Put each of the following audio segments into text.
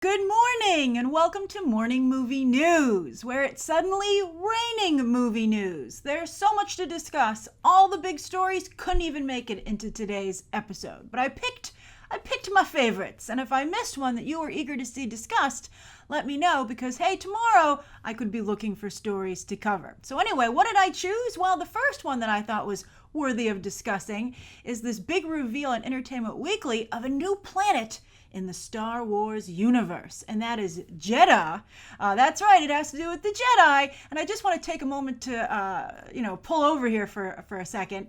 Good morning and welcome to Morning Movie News, where it's suddenly raining movie news. There's so much to discuss. All the big stories couldn't even make it into today's episode, but I picked my favorites. And if I missed one that you were eager to see discussed, let me know because, hey, tomorrow I could be looking for stories to cover. So anyway, what did I choose? Well, the first one that I thought was worthy of discussing is this big reveal in Entertainment Weekly of a new planet in the Star Wars universe, and that is Jedha. That's right, it has to do with the Jedi, and I just want to take a moment to, pull over here for a second,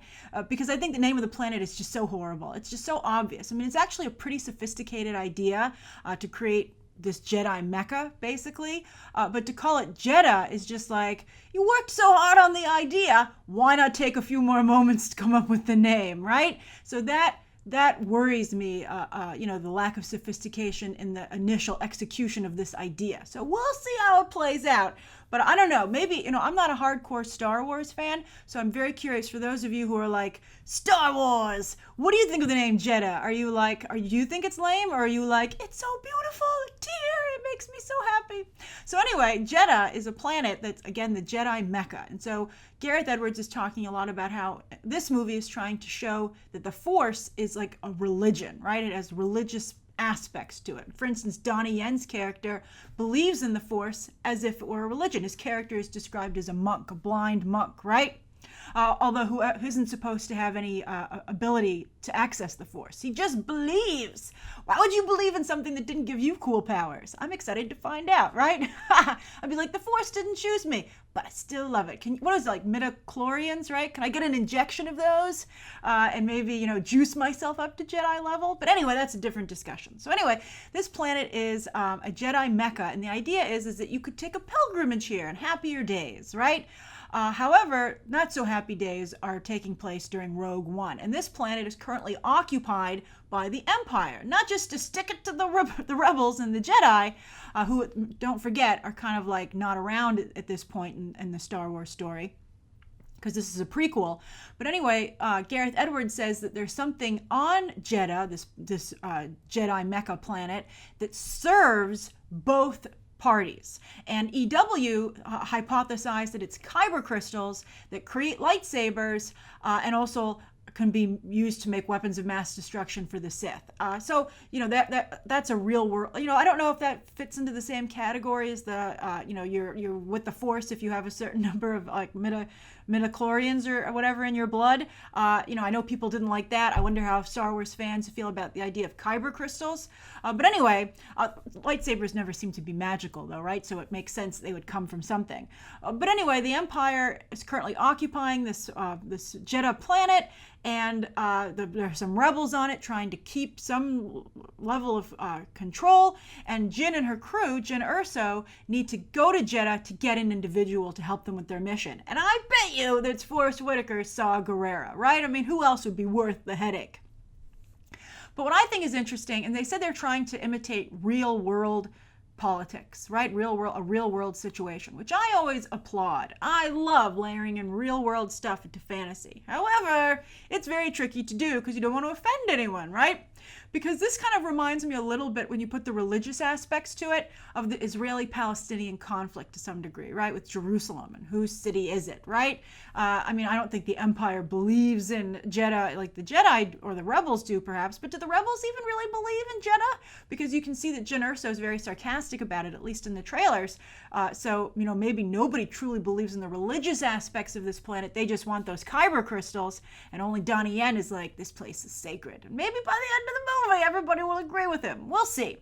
because I think the name of the planet is just so horrible. It's just so obvious. I mean, it's actually a pretty sophisticated idea to create this Jedi mecca, basically, but to call it Jedha is just like, you worked so hard on the idea, why not take a few more moments to come up with the name, right? So that worries me, the lack of sophistication in the initial execution of this idea. So we'll see how it plays out. But I don't know, maybe, I'm not a hardcore Star Wars fan, so I'm very curious for those of you who are like, Star Wars, what do you think of the name Jedha? Do you think it's lame, or are you like, it's so beautiful, dear, it makes me so happy. So anyway, Jedha is a planet that's, again, the Jedi mecca. And so Gareth Edwards is talking a lot about how this movie is trying to show that the Force is like a religion, right? It has religious aspects to it. For instance, Donnie Yen's character believes in the Force as if it were a religion. His character is described as a monk, a blind monk, right? Although who isn't supposed to have any ability to access the Force. He just believes. Why would you believe in something that didn't give you cool powers? I'm excited to find out, right? I'd be like, the Force didn't choose me, but I still love it. What is it, like midichlorians, right? Can I get an injection of those and maybe, juice myself up to Jedi level? But anyway, that's a different discussion. So anyway, this planet is a Jedi mecca, and the idea is that you could take a pilgrimage here in happier days, right? However, not so happy days are taking place during Rogue One, and this planet is currently occupied by the Empire, not just to stick it to the rebels and the Jedi, who, don't forget, are kind of like not around at this point in the Star Wars story, because this is a prequel. But anyway, Gareth Edwards says that there's something on Jedha, this Jedi Mecca planet, that serves both parties. And EW hypothesized that it's kyber crystals that create lightsabers and also can be used to make weapons of mass destruction for the Sith. So that's a real world. I don't know if that fits into the same category as the you're with the Force if you have a certain number of like midichlorians or whatever in your blood. I know people didn't like that. I wonder how Star Wars fans feel about the idea of kyber crystals. But anyway, lightsabers never seem to be magical though, right? So it makes sense they would come from something. But anyway, the Empire is currently occupying this Jedha planet, and there are some rebels on it trying to keep some level of control, and Jyn and her crew, Jyn Erso, need to go to Jedha to get an individual to help them with their mission. And I bet you that's Forrest Whitaker's Saw Gerrera, right? I mean, who else would be worth the headache? But what I think is interesting, and they said they're trying to imitate real world politics, right? A real world situation, which I always applaud. I love layering in real world stuff into fantasy. However, it's very tricky to do because you don't want to offend anyone, right? Because this kind of reminds me a little bit, when you put the religious aspects to it, of the Israeli-Palestinian conflict to some degree, right? With Jerusalem and whose city is it, right? I don't think the Empire believes in Jedha like the Jedi or the rebels do, perhaps, but do the rebels even really believe in Jedha? Because you can see that Jyn Erso is very sarcastic about it, at least in the trailers. So maybe nobody truly believes in the religious aspects of this planet. They just want those kyber crystals, and only Donnie Yen is like, this place is sacred. And maybe by the end of the movie, everybody will agree with him. We'll see.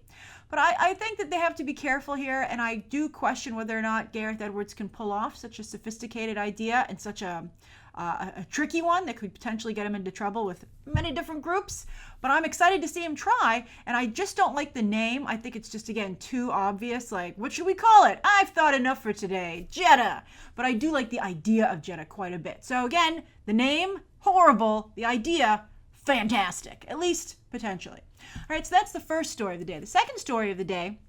But I think that they have to be careful here, and I do question whether or not Gareth Edwards can pull off such a sophisticated idea and such a tricky one that could potentially get him into trouble with many different groups. But I'm excited to see him try, and I just don't like the name. I think it's just, again, too obvious. Like, what should we call it? I've thought enough for today. Jedha. But I do like the idea of Jedha quite a bit. So again, the name, horrible. The idea, fantastic. At least potentially. All right, so that's the first story of the day. The second story of the day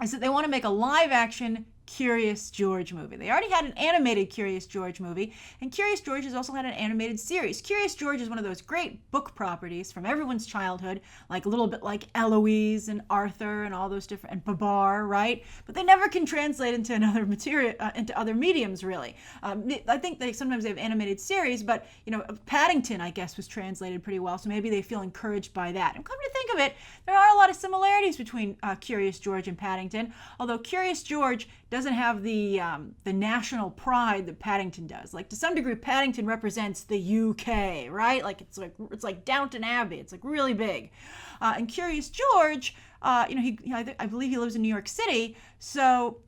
is that they want to make a live-action Curious George movie. They already had an animated Curious George movie, and Curious George has also had an animated series. Curious George is one of those great book properties from everyone's childhood, like a little bit like Eloise and Arthur and all those different, and Babar, right? But they never can translate into another material, into other mediums, really. I think sometimes they have animated series, but Paddington, I guess, was translated pretty well, so maybe they feel encouraged by that. And come to think of it, there are a lot of similarities between Curious George and Paddington, although Curious George doesn't have the national pride that Paddington does. Like, to some degree, Paddington represents the UK, right? It's like Downton Abbey. It's like really big. And Curious George, I believe he lives in New York City, so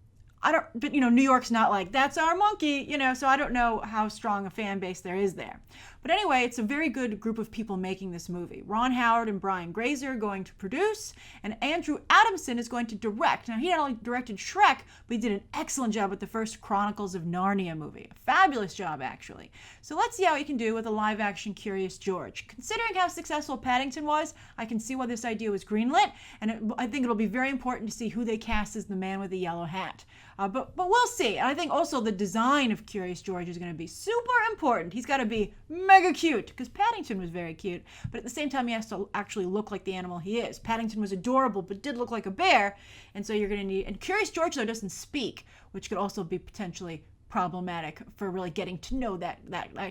but New York's not like, that's our monkey, so I don't know how strong a fan base there is there. But anyway, it's a very good group of people making this movie. Ron Howard and Brian Grazer are going to produce, and Andrew Adamson is going to direct. Now, he not only directed Shrek, but he did an excellent job with the first Chronicles of Narnia movie. A fabulous job, actually. So let's see how he can do with a live-action Curious George. Considering how successful Paddington was, I can see why this idea was greenlit, and I think it'll be very important to see who they cast as the man with the yellow hat. But we'll see. And I think also the design of Curious George is going to be super important. He's got to be mega cute, because Paddington was very cute, but at the same time he has to actually look like the animal he is. Paddington was adorable, but did look like a bear, and so you're going to need... And Curious George, though, doesn't speak, which could also be potentially problematic for really getting to know that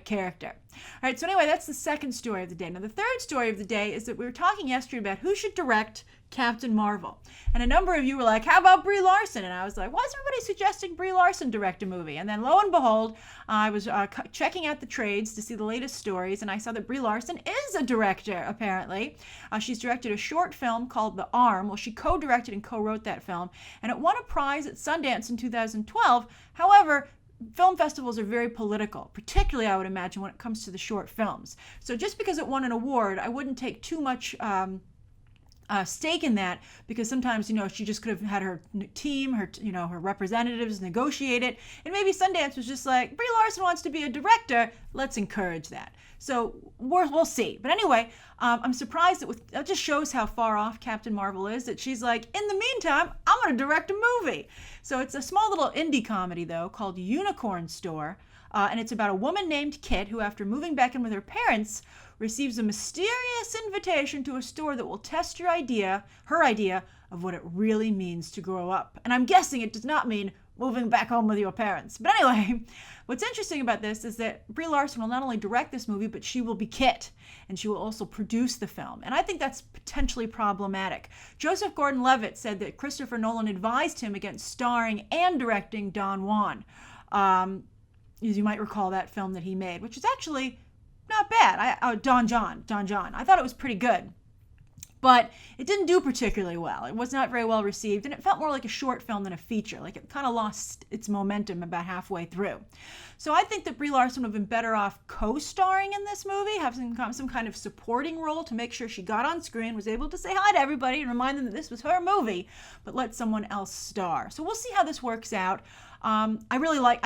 character. All right, so anyway, that's the second story of the day. Now, the third story of the day is that we were talking yesterday about who should direct Captain Marvel. And a number of you were like, how about Brie Larson? And I was like, why is everybody suggesting Brie Larson direct a movie? And then lo and behold, I was checking out the trades to see the latest stories, and I saw that Brie Larson is a director, apparently. She's directed a short film called The Arm. Well, she co-directed and co-wrote that film, and it won a prize at Sundance in 2012. However, film festivals are very political, particularly, I would imagine, when it comes to the short films. So just because it won an award, I wouldn't take too much stake in that, because sometimes, she just could have had her team, her representatives negotiate it, and maybe Sundance was just like, Brie Larson wants to be a director, let's encourage that. So we'll see. But anyway, I'm surprised that just shows how far off Captain Marvel is, that she's like, in the meantime, I'm going to direct a movie. So it's a small little indie comedy, though, called Unicorn Store, and it's about a woman named Kit who, after moving back in with her parents, receives a mysterious invitation to a store that will test her idea of what it really means to grow up. And I'm guessing it does not mean moving back home with your parents. But anyway, what's interesting about this is that Brie Larson will not only direct this movie, but she will be Kit, and she will also produce the film. And I think that's potentially problematic. Joseph Gordon-Levitt said that Christopher Nolan advised him against starring and directing Don Juan. As you might recall, that film that he made, which is actually not bad. Don John. I thought it was pretty good. But it didn't do particularly well. It was not very well received, and it felt more like a short film than a feature. Like, it kind of lost its momentum about halfway through. So I think that Brie Larson would have been better off co-starring in this movie, having some kind of supporting role to make sure she got on screen, was able to say hi to everybody and remind them that this was her movie, but let someone else star. So we'll see how this works out. I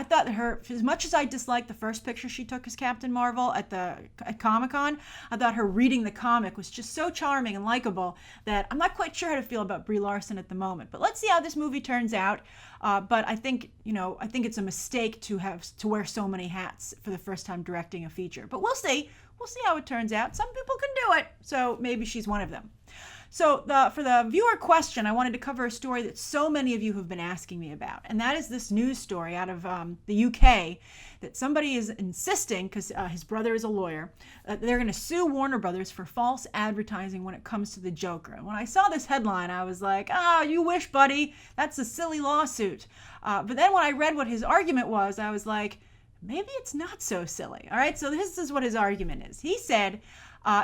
thought that as much as I disliked the first picture she took as Captain Marvel at Comic-Con, I thought her reading the comic was just so charming and likable that I'm not quite sure how to feel about Brie Larson at the moment. But let's see how this movie turns out. But I think it's a mistake to wear so many hats for the first time directing a feature. But we'll see. We'll see how it turns out. Some people can do it, so maybe she's one of them. So for the viewer question, I wanted to cover a story that so many of you have been asking me about, and that is this news story out of the UK that somebody is insisting, because his brother is a lawyer, they're going to sue Warner Brothers for false advertising when it comes to the Joker. And when I saw this headline, I was like, you wish, buddy. That's a silly lawsuit. But then when I read what his argument was, I was like, maybe it's not so silly. All right, so this is what his argument is. He said,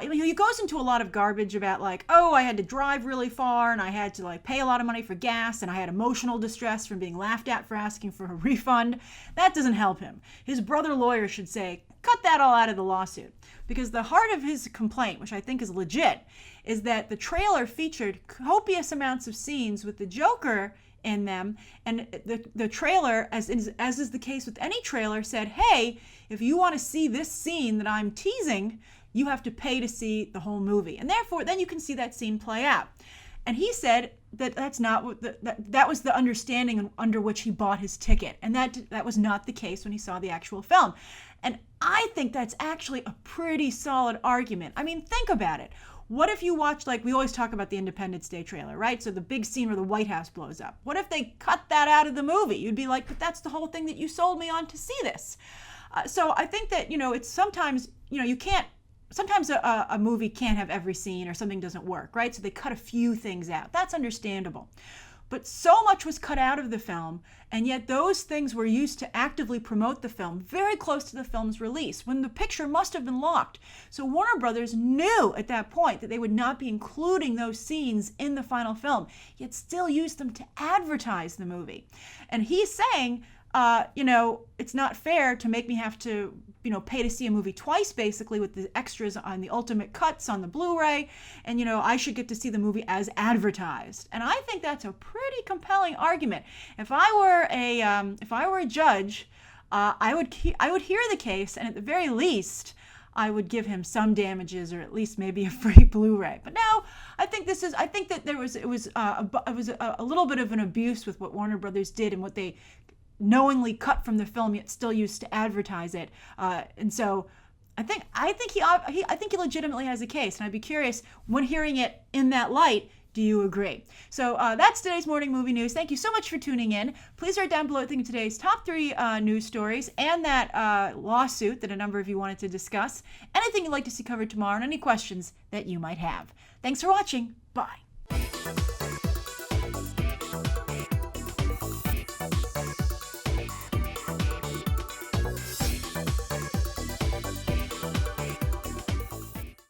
he goes into a lot of garbage about I had to drive really far, and I had to pay a lot of money for gas, and I had emotional distress from being laughed at for asking for a refund. That doesn't help him. His brother lawyer should say, cut that all out of the lawsuit, because the heart of his complaint, which I think is legit, is that the trailer featured copious amounts of scenes with the Joker in them, and the trailer, as is the case with any trailer, said, hey, if you want to see this scene that I'm teasing, you have to pay to see the whole movie. And therefore, then you can see that scene play out. And he said, that's not what that was the understanding under which he bought his ticket, and that was not the case when he saw the actual film. And I think that's actually a pretty solid argument. I mean, think about it. What if you watch, like we always talk about the Independence Day trailer, right? So the big scene where the White House blows up. What if they cut that out of the movie? You'd be like, but that's the whole thing that you sold me on to see this. So I think that, it's sometimes, you can't, sometimes a movie can't have every scene or something doesn't work, right? So they cut a few things out. That's understandable. But so much was cut out of the film, and yet those things were used to actively promote the film very close to the film's release, when the picture must have been locked. So Warner Brothers knew at that point that they would not be including those scenes in the final film, yet still used them to advertise the movie. And he's saying, it's not fair to make me have to, pay to see a movie twice, basically, with the extras on the ultimate cuts on the Blu-ray. And, I should get to see the movie as advertised. And I think that's a pretty compelling argument. If I were a judge, I would hear the case, and at the very least, I would give him some damages, or at least maybe a free Blu-ray. But no, I think that it was a little bit of an abuse with what Warner Brothers did and what they knowingly cut from the film yet still used to advertise it. And so I think he legitimately has a case, and I'd be curious, when hearing it in that light, do you agree? So that's today's morning movie news. Thank you so much for tuning in. Please write down below what you think of today's top 3 news stories and that lawsuit that a number of you wanted to discuss. Anything you'd like to see covered tomorrow, and any questions that you might have. Thanks for watching. Bye.